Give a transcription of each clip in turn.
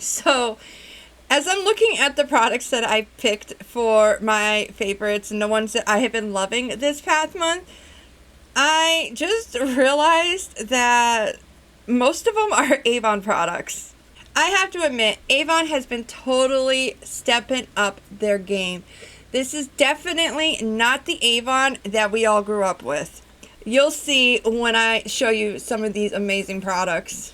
So, as I'm looking at the products that I picked for my favorites and the ones that I have been loving this past month, I just realized that most of them are Avon products. I have to admit, Avon has been totally stepping up their game. This is definitely not the Avon that we all grew up with. You'll see when I show you some of these amazing products.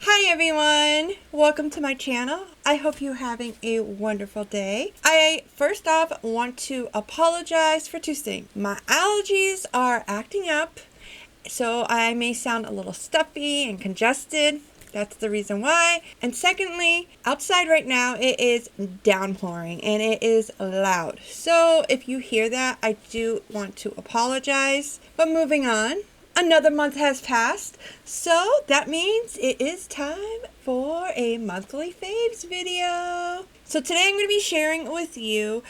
Hi everyone, welcome to my channel. I hope you're having a wonderful day. I first off want to apologize for two things. My allergies are acting up, so I may sound a little stuffy and congested. That's the reason why. And secondly, outside right now it is downpouring and it is loud. So if you hear that, I do want to apologize. But moving on. Another month has passed, so that means it is time for a monthly faves video. So today I'm going to be sharing with you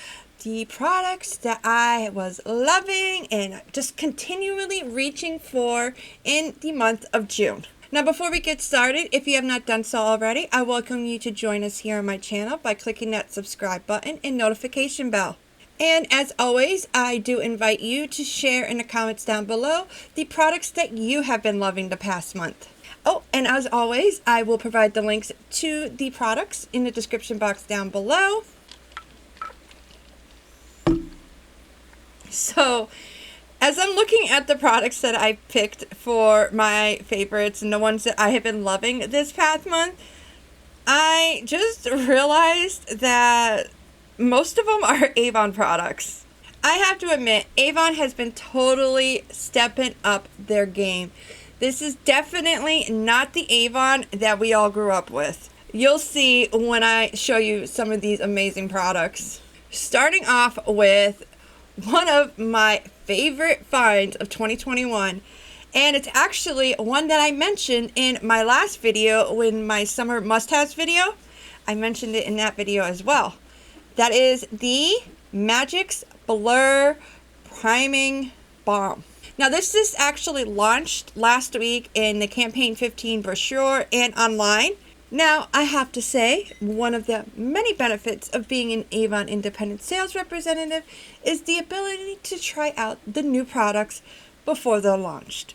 the products that I was loving and just continually reaching for in the month of June. Now before we get started, if you have not done so already, I welcome you to join us here on my channel by clicking that subscribe button and notification bell. And as always, I do invite you to share in the comments down below the products that you have been loving the past month. Oh, and as always, I will provide the links to the products in the description box down below. So, as I'm looking at the products that I picked for my favorites and the ones that I have been loving this past month, I just realized that most of them are Avon products. I have to admit, Avon has been totally stepping up their game. This is definitely not the Avon that we all grew up with. You'll see when I show you some of these amazing products. Starting off with one of my favorite finds of 2021. And it's actually one that I mentioned in my last video, in my summer must-haves video. I mentioned it in that video as well. That is the Magic's Blur Priming Balm. Now this is actually launched last week in the Campaign 15 brochure and online. Now I have to say, one of the many benefits of being an Avon independent sales representative is the ability to try out the new products before they're launched.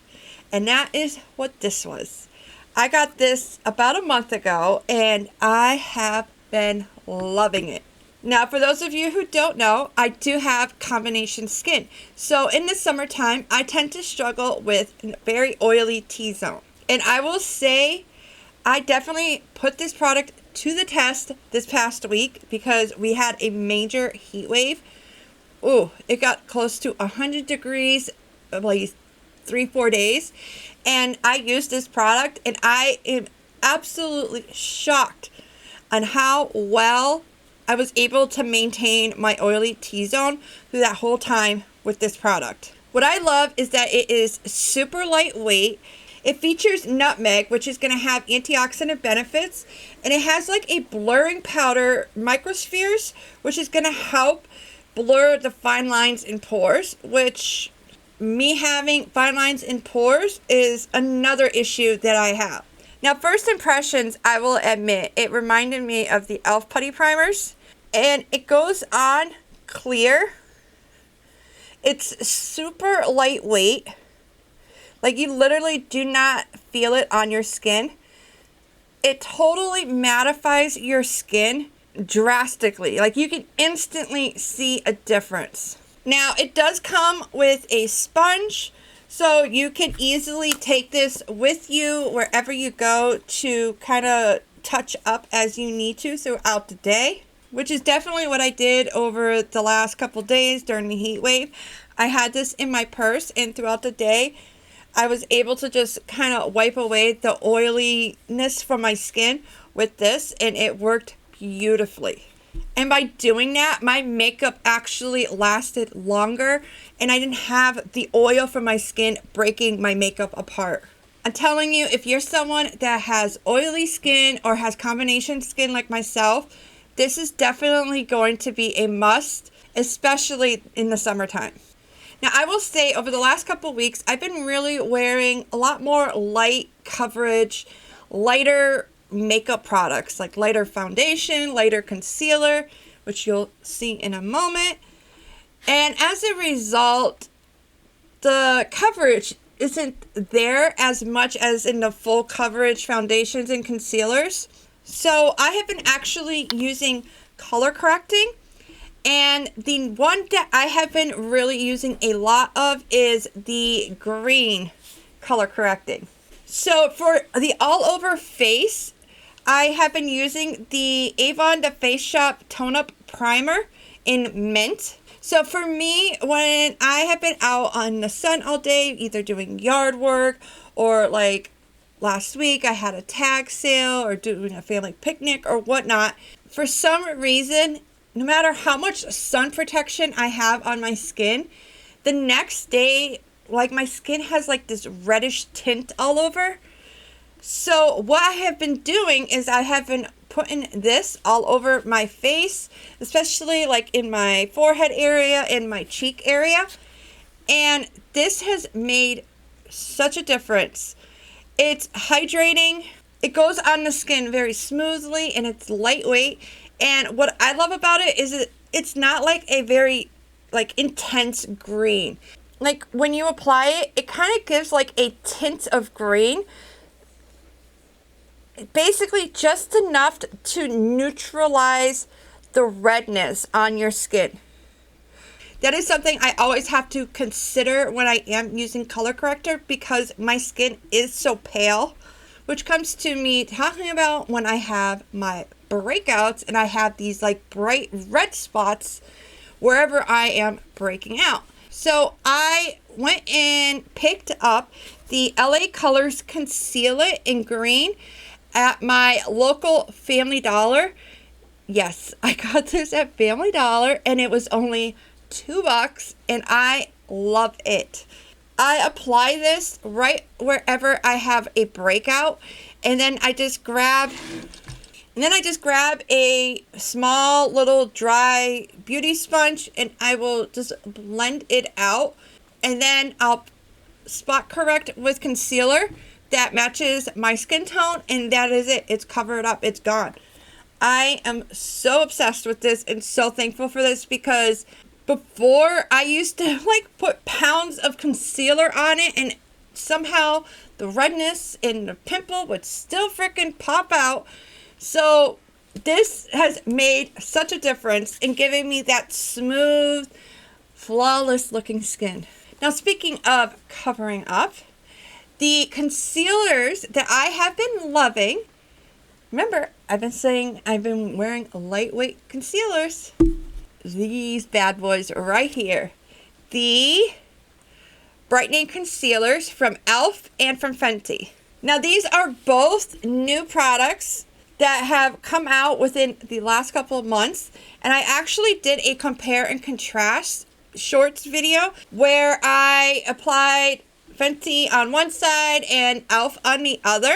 And that is what this was. I got this about a month ago and I have been loving it. Now, for those of you who don't know, I do have combination skin. So in the summertime, I tend to struggle with a very oily T-zone. And I will say, I definitely put this product to the test this past week because we had a major heat wave. Ooh, it got close to 100 degrees, like 3-4 days. And I used this product and I am absolutely shocked on how well I was able to maintain my oily T-zone through that whole time with this product. What I love is that it is super lightweight. It features nutmeg, which is going to have antioxidant benefits. And it has like a blurring powder microspheres, which is going to help blur the fine lines in pores, which me having fine lines in pores is another issue that I have. Now, first impressions, I will admit, it reminded me of the e.l.f. putty primers. And it goes on clear. It's super lightweight. Like you literally do not feel it on your skin. It totally mattifies your skin drastically. Like you can instantly see a difference. Now it does come with a sponge. So you can easily take this with you wherever you go to kind of touch up as you need to throughout the day. Which is definitely what I did over the last couple days during the heat wave. I had this in my purse and throughout the day, I was able to just kind of wipe away the oiliness from my skin with this and it worked beautifully. And by doing that, my makeup actually lasted longer and I didn't have the oil from my skin breaking my makeup apart. I'm telling you, if you're someone that has oily skin or has combination skin like myself, this is definitely going to be a must, especially in the summertime. Now, I will say over the last couple weeks, I've been really wearing a lot more light coverage, lighter makeup products, like lighter foundation, lighter concealer, which you'll see in a moment. And as a result, the coverage isn't there as much as in the full coverage foundations and concealers. So I have been actually using color correcting. And the one that I have been really using a lot of is the green color correcting. So for the all over face, I have been using the Avon The Face Shop Tone Up Primer in Mint. So for me, when I have been out on the sun all day, either doing yard work or like last week I had a tag sale or doing a family picnic or whatnot, for some reason, no matter how much sun protection I have on my skin, the next day, like my skin has like this reddish tint all over. So what I have been doing is I have been putting this all over my face, especially like in my forehead area and my cheek area. And this has made such a difference. It's hydrating. It goes on the skin very smoothly and it's lightweight. And what I love about it is it's not like a very like intense green. Like when you apply it, it kind of gives like a tint of green. Basically just enough to neutralize the redness on your skin. That is something I always have to consider when I am using color corrector because my skin is so pale, which comes to me talking about when I have my breakouts and I have these like bright red spots wherever I am breaking out. So I went and picked up the LA Colors Conceal It in green at my local Family Dollar. Yes, I got this at Family Dollar and it was only $2 and I love it. I apply this right wherever I have a breakout and then I just grab a small little dry beauty sponge and I will just blend it out and then I'll spot correct with concealer that matches my skin tone and that is it. It's covered up. It's gone. I am so obsessed with this and so thankful for this because before I used to like put pounds of concealer on it and somehow the redness and the pimple would still freaking pop out. So this has made such a difference in giving me that smooth, flawless looking skin. Now speaking of covering up, the concealers that I have been loving, remember I've been saying I've been wearing lightweight concealers. These bad boys right here. The brightening concealers from e.l.f. and from Fenty. Now these are both new products that have come out within the last couple of months. And I actually did a compare and contrast shorts video where I applied Fenty on one side and e.l.f. on the other.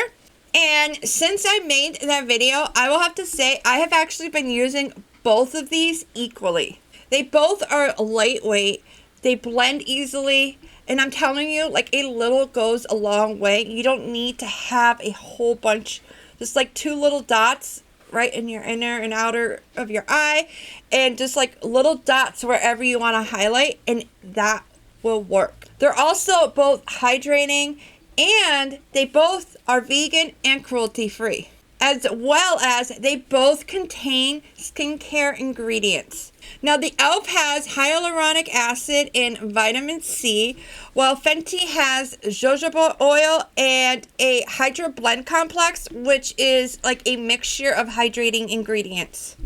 And since I made that video, I will have to say I have actually been using both of these equally. They both are lightweight. They blend easily. And I'm telling you, like a little goes a long way. You don't need to have a whole bunch, just like 2 little dots right in your inner and outer of your eye. And just like little dots wherever you want to highlight. And that will work. They're also both hydrating and they both are vegan and cruelty free. As well as they both contain skincare ingredients. Now the e.l.f. has hyaluronic acid and vitamin C, while Fenty has jojoba oil and a hydro blend complex, which is like a mixture of hydrating ingredients.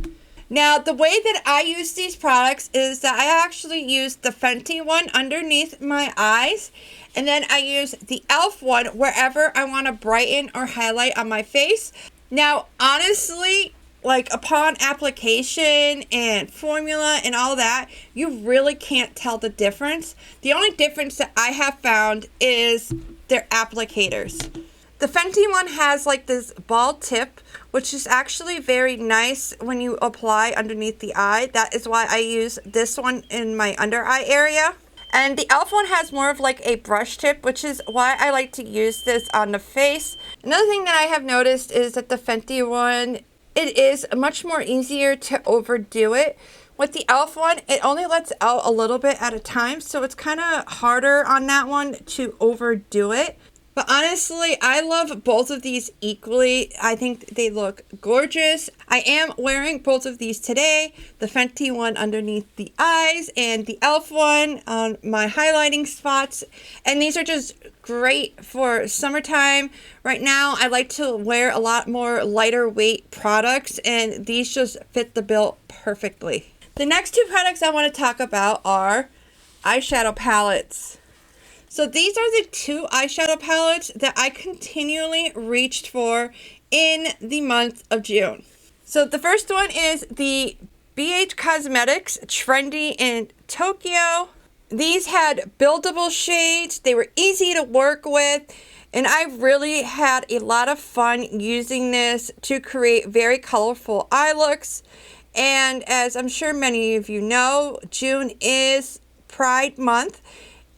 Now the way that I use these products is that I actually use the Fenty one underneath my eyes, and then I use the e.l.f. one wherever I want to brighten or highlight on my face. Now, honestly, like upon application and formula and all that, you really can't tell the difference. The only difference that I have found is their applicators. The Fenty one has like this ball tip, which is actually very nice when you apply underneath the eye. That is why I use this one in my under eye area. And the e.l.f. one has more of like a brush tip, which is why I like to use this on the face. Another thing that I have noticed is that the Fenty one, it is much more easier to overdo it. With the e.l.f. one, it only lets out a little bit at a time, so it's kind of harder on that one to overdo it. But honestly, I love both of these equally. I think they look gorgeous. I am wearing both of these today. The Fenty one underneath the eyes and the e.l.f. one on my highlighting spots. And these are just great for summertime. Right now, I like to wear a lot more lighter weight products, and these just fit the bill perfectly. The next two products I want to talk about are eyeshadow palettes. So these are the two eyeshadow palettes that I continually reached for in the month of June. So the first one is the BH Cosmetics Trendy in Tokyo. These had buildable shades. They were easy to work with. And I really had a lot of fun using this to create very colorful eye looks. And as I'm sure many of you know, June is Pride Month.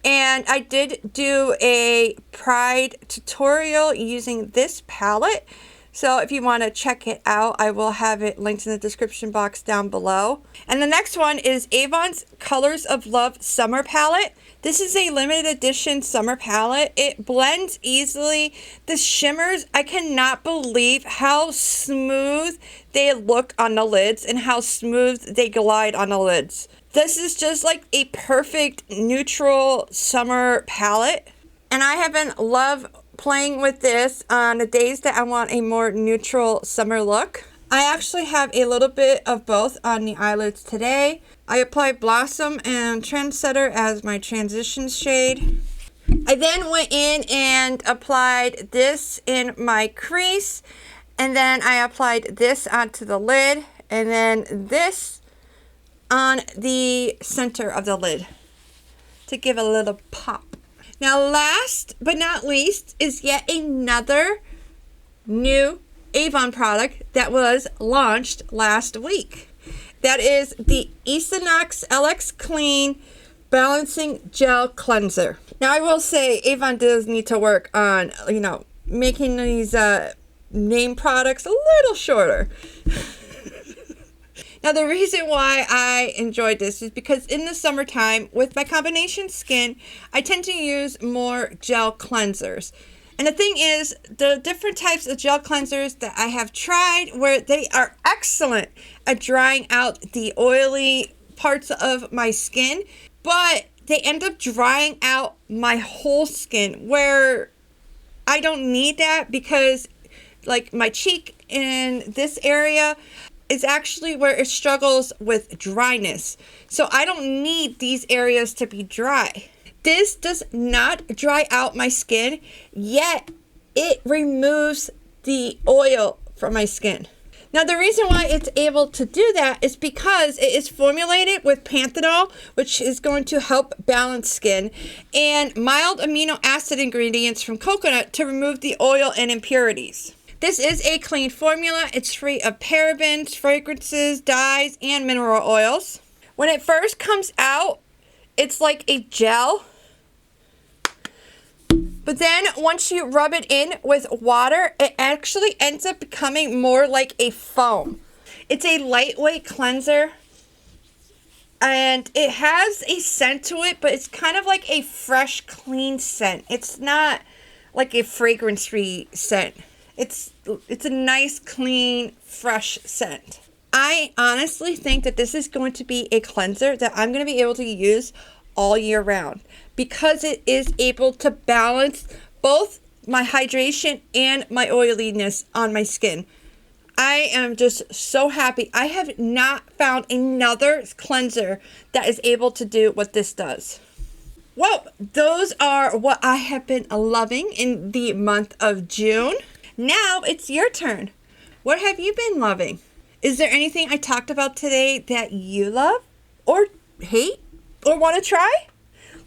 And I did do a Pride tutorial using this palette. So if you want to check it out, I will have it linked in the description box down below. And the next one is Avon's Colors of Love Summer Palette. This is a limited edition summer palette. It blends easily. The shimmers, I cannot believe how smooth they look on the lids and how smooth they glide on the lids. This is just like a perfect neutral summer palette. And I have been love playing with this on the days that I want a more neutral summer look. I actually have a little bit of both on the eyelids today. I applied Blossom and Trendsetter as my transition shade. I then went in and applied this in my crease. And then I applied this onto the lid. And then this on the center of the lid to give a little pop. Now last but not least is yet another new Avon product that was launched last week. That is the Equinox LX Clean Balancing Gel Cleanser. Now I will say Avon does need to work on, making these name products a little shorter. Now, the reason why I enjoyed this is because in the summertime, with my combination skin, I tend to use more gel cleansers. And the thing is, the different types of gel cleansers that I have tried, where they are excellent at drying out the oily parts of my skin, but they end up drying out my whole skin, where I don't need that because, like, my cheek in this area is actually where it struggles with dryness. So I don't need these areas to be dry. This does not dry out my skin, yet it removes the oil from my skin. Now the reason why it's able to do that is because it is formulated with panthenol, which is going to help balance skin, and mild amino acid ingredients from coconut to remove the oil and impurities. This is a clean formula. It's free of parabens, fragrances, dyes, and mineral oils. When it first comes out, it's like a gel. But then once you rub it in with water, it actually ends up becoming more like a foam. It's a lightweight cleanser. And it has a scent to it, but it's kind of like a fresh, clean scent. It's not like a fragrance-free scent. It's a nice, clean, fresh scent. I honestly think that this is going to be a cleanser that I'm going to be able to use all year round because it is able to balance both my hydration and my oiliness on my skin. I am just so happy. I have not found another cleanser that is able to do what this does. Well, those are what I have been loving in the month of June. Now it's your turn. What have you been loving? Is there anything I talked about today that you love or hate or want to try?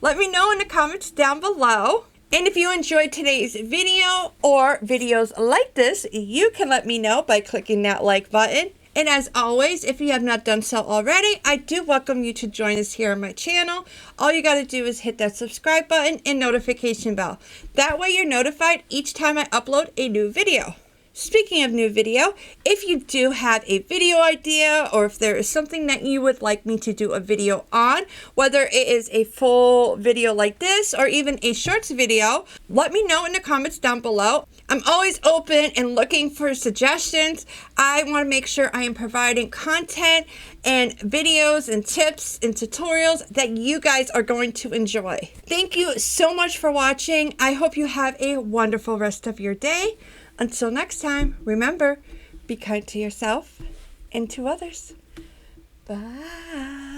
Let me know in the comments down below. And if you enjoyed today's video or videos like this, you can let me know by clicking that like button. And as always, if you have not done so already, I do welcome you to join us here on my channel. All you got to do is hit that subscribe button and notification bell. That way you're notified each time I upload a new video. Speaking of new video, if you do have a video idea or if there is something that you would like me to do a video on, whether it is a full video like this or even a shorts video, let me know in the comments down below. I'm always open and looking for suggestions. I want to make sure I am providing content and videos and tips and tutorials that you guys are going to enjoy. Thank you so much for watching. I hope you have a wonderful rest of your day. Until next time, remember, be kind to yourself and to others. Bye.